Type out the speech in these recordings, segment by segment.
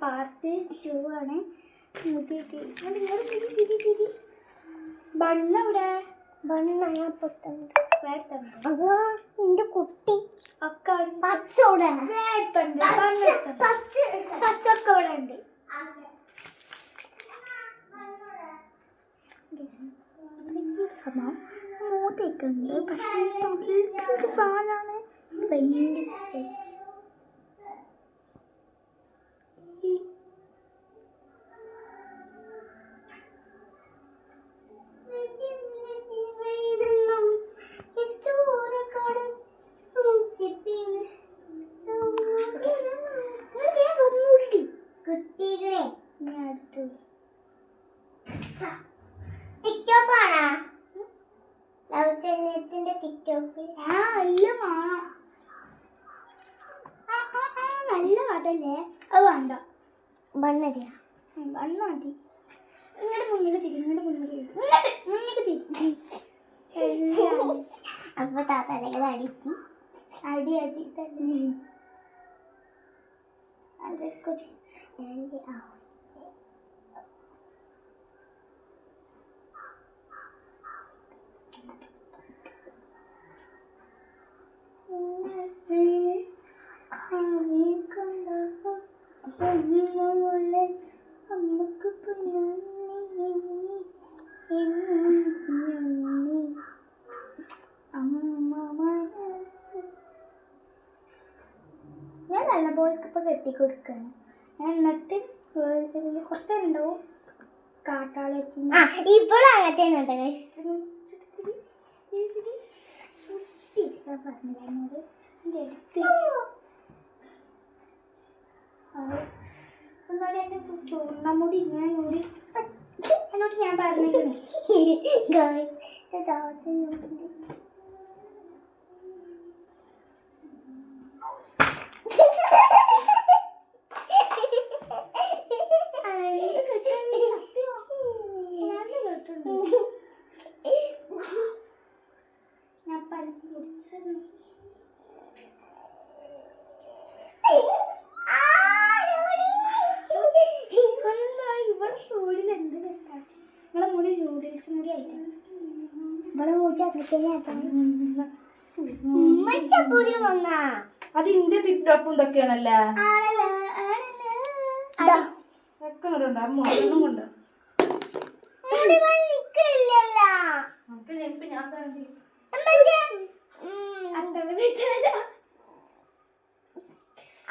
Part 2 ആണ്. ബണ്ണെവിടെ? എന്റെ കുട്ടി ഒക്കെ പച്ചോടെ പച്ചൊക്കെ ഇവിടെ ഉണ്ട്. സംഭവം മൂത്തൊക്കെ ഉണ്ട്. പക്ഷേ ഒരു സാധനമാണ് ഭയങ്കര ഇഷ്ടം. നല്ല കഥല്ലേ? അത് വേണ്ട. ബണ്ണടിയാ ബണ്ണ മതി. ഇങ്ങോട്ട് മുന്നിൽ തിരി. അപ്പൊ താത്തലകൾ അടിക്കി അടിയാച്ചി തന്നെ. അതൊക്കെ ഞാൻ നല്ല പോലൊക്കെ ഇപ്പൊ കെട്ടിക്കൊടുക്കാണ്. ഞാൻ എന്നിട്ട് കുറച്ച് നേരം ഉണ്ടാവും കാട്ടാളത്തി. ഇപ്പോഴും അങ്ങനത്തെ പറഞ്ഞത് ചൂർണ്ണമുടി ഇങ്ങനെ മൂടി എന്നോട് ഞാൻ പറഞ്ഞിരുന്നു. ഞാൻ പറഞ്ഞു നിങ്ങളെ മുടി നൂഡിൽസ് മുടി ആയിട്ടാണ്. അത് ഇന്റെ ടിപ് ടോപ്പും ഇതൊക്കെയാണല്ലേ.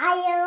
അയ്യോ